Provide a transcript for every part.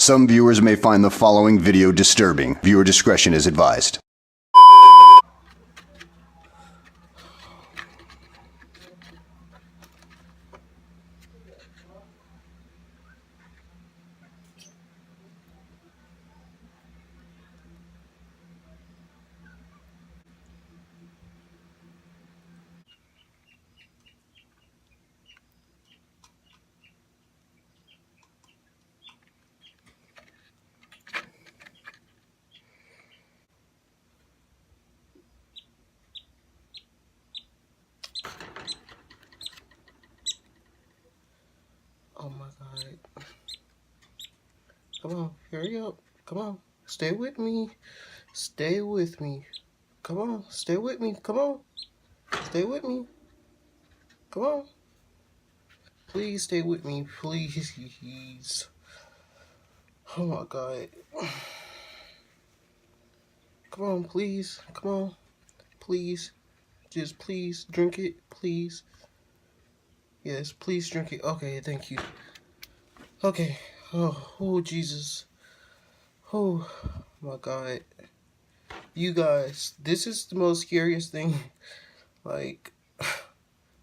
Some viewers may find the following video disturbing. Viewer discretion is advised. Oh my God. Come on, hurry up. Come on, stay with me. Stay with me. Come on, stay with me. Come on, stay with me. Come on. Please stay with me, please. Oh my God. Come on, please. Come on. Please. Just please drink it, please. Yes, please drink it. Okay, thank you. Okay. Oh, Jesus. Oh my God. You guys, this is the most scariest thing. Like,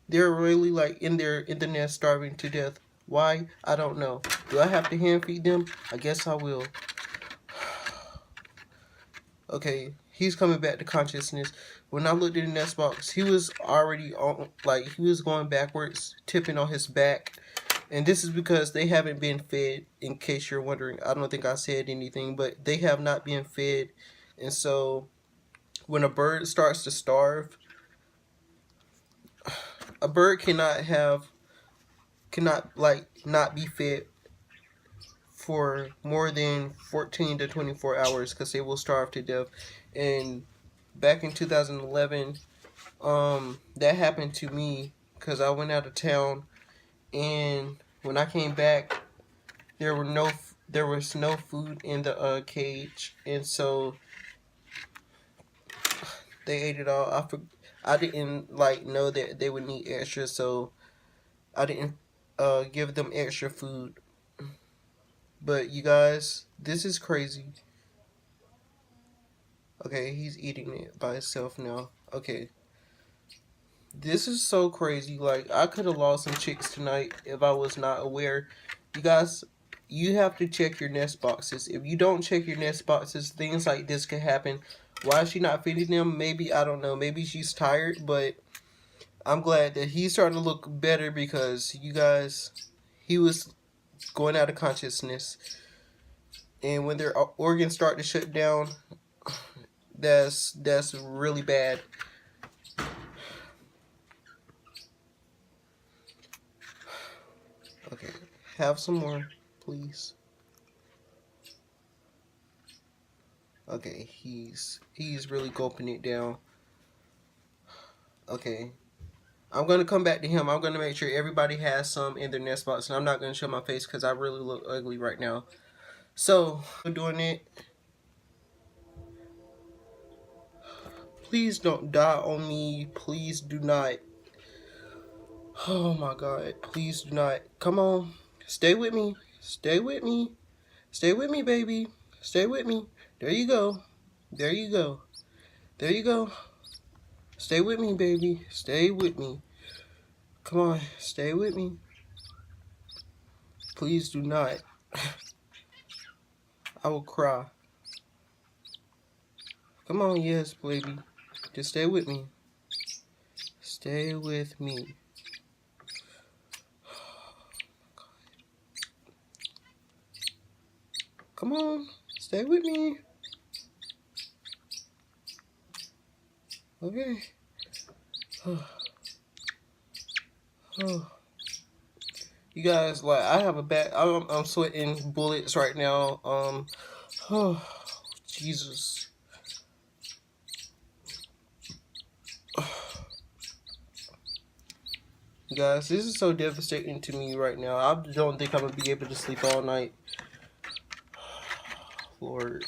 they're really like in the nest starving to death. Why? I don't know. Do I have to hand feed them? I guess I will. Okay, he's coming back to consciousness. When I looked in the nest box, he was already on, like, he was going backwards, tipping on his back. And this is because they haven't been fed, in case you're wondering. I don't think I said anything, but they have not been fed. And so, when a bird starts to starve, a bird cannot not be fed for more than 14 to 24 hours because they will starve to death. And back in 2011, that happened to me because I went out of town, and when I came back, there was no food in the cage, and so they ate it all. I didn't know that they would need extra, so I didn't give them extra food. But you guys, this is crazy. Okay, he's eating it by himself now. Okay. This is so crazy. Like, I could have lost some chicks tonight if I was not aware. You guys, you have to check your nest boxes. If you don't check your nest boxes, things like this can happen. Why is she not feeding them? Maybe, I don't know. Maybe she's tired, but I'm glad that he's starting to look better because, you guys, he was going out of consciousness. And when their organs start to shut down, that's really bad. Okay, have some more, please. Okay, he's really gulping it down. Okay, I'm gonna come back to him. I'm gonna make sure everybody has some in their nest box, and I'm not gonna show my face because I really look ugly right now. So, we're doing it. Please don't die on me. Please do not. Oh my God. Please do not. Come on. Stay with me. Stay with me. Stay with me, baby. Stay with me. There you go. There you go. There you go. Stay with me, baby. Stay with me. Come on. Stay with me. Please do not. I will cry. Come on, yes, baby. Just stay with me. Stay with me. Come on. Stay with me. Okay. You guys, like, I have a bad. I'm sweating bullets right now. Oh, Jesus. You guys, this is so devastating to me right now. I don't think I'm gonna be able to sleep all night. Lord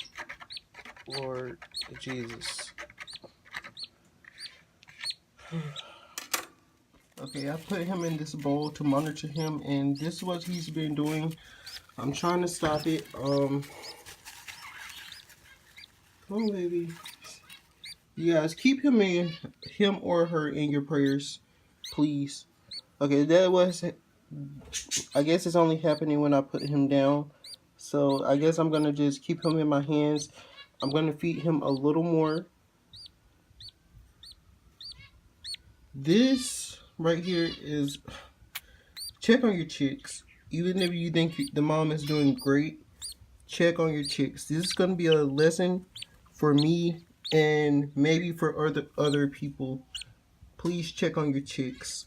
Jesus. Okay, I put him in this bowl to monitor him, and this is what he's been doing. I'm trying to stop it. Come on, baby. You guys keep him or her in your prayers, please. Okay, that was. I guess it's only happening when I put him down. So I guess I'm gonna just keep him in my hands. I'm gonna feed him a little more. This right here is check on your chicks. Even if you think the mom is doing great, check on your chicks. This is gonna be a lesson for me and maybe for other people. Please check on your chicks.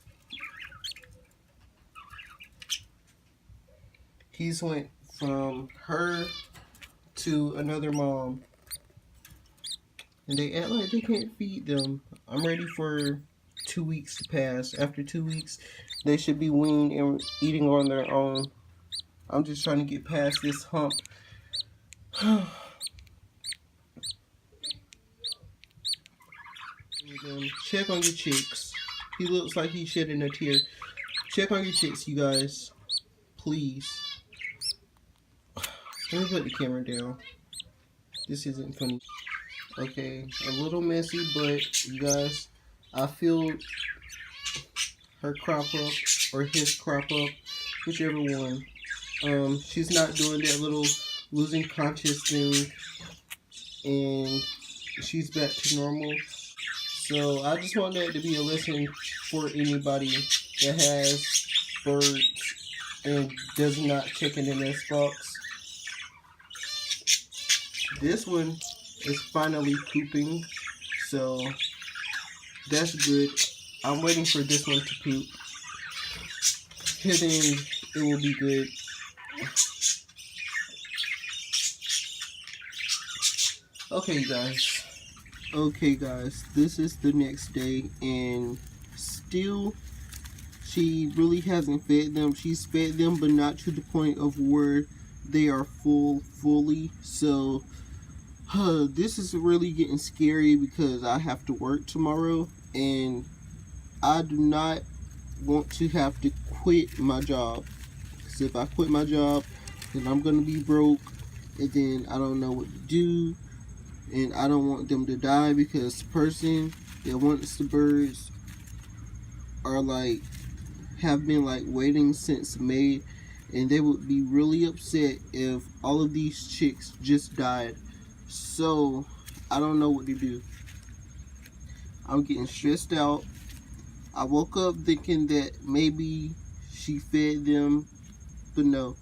He's went from her to another mom, and they act like they can't feed them. I'm ready for 2 weeks to pass. After 2 weeks, they should be weaned and eating on their own. I'm just trying to get past this hump. Check on your chicks. He looks like he's shedding a tear. Check on your chicks, you guys. Please. Let me put the camera down. This isn't funny. Okay, a little messy, but you guys, I feel her crop up or his crop up, whichever one. She's not doing that little losing conscious thing, and she's back to normal. So I just want that to be a lesson for anybody that has birds and does not check in the nest box. This one is finally pooping, so that's good. I'm waiting for this one to poop, and then it will be good. Okay guys, this is the next day, and still she really hasn't fed them. She's fed them, but not to the point of where they are fully. So this is really getting scary because I have to work tomorrow, and I do not want to have to quit my job. Because if I quit my job, then I'm going to be broke, and then I don't know what to do, and I don't want them to die because the person that wants the birds are have been waiting since May, and they would be really upset if all of these chicks just died. So I don't know what to do. I'm getting stressed out. I woke up thinking that maybe she fed them, but no.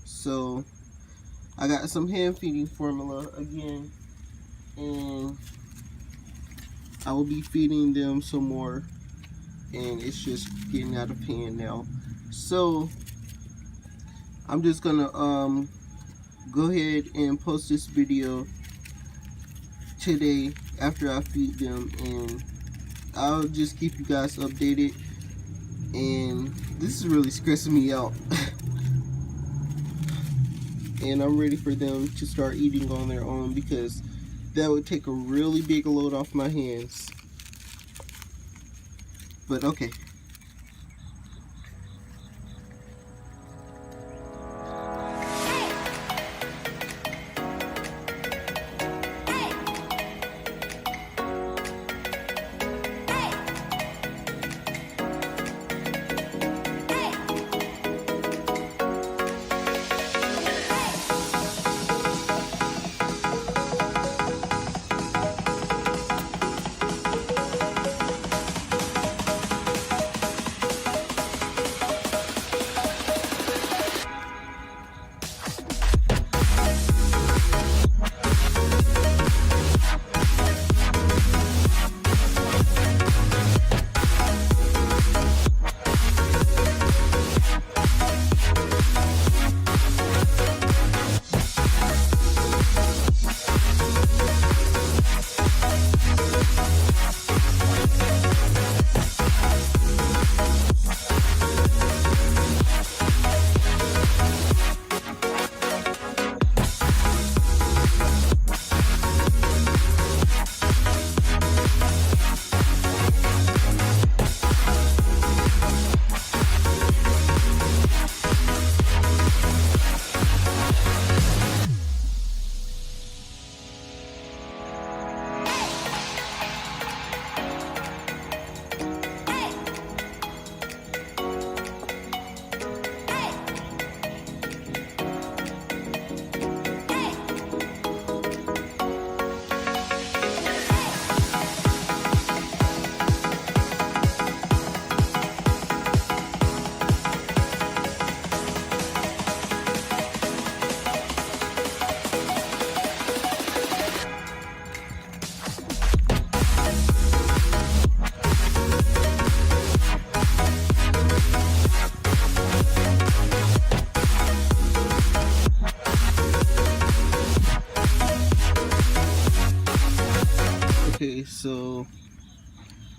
So I got some hand feeding formula again, and I will be feeding them some more, and it's just getting out of hand now. So I'm just gonna go ahead and post this video today after I feed them, and I'll just keep you guys updated. And this is really stressing me out. And I'm ready for them to start eating on their own, because that would take a really big load off my hands. But okay.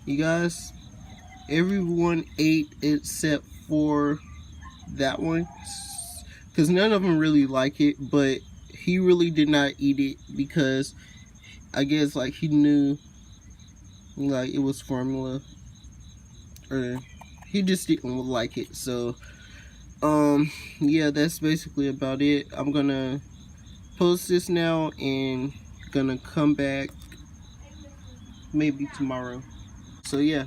You guys, everyone ate except for that one, because none of them really like it, but he really did not eat it because I guess like he knew like it was formula, or he just didn't like it. So yeah, that's basically about it. I'm gonna post this now and gonna come back maybe tomorrow. So yeah.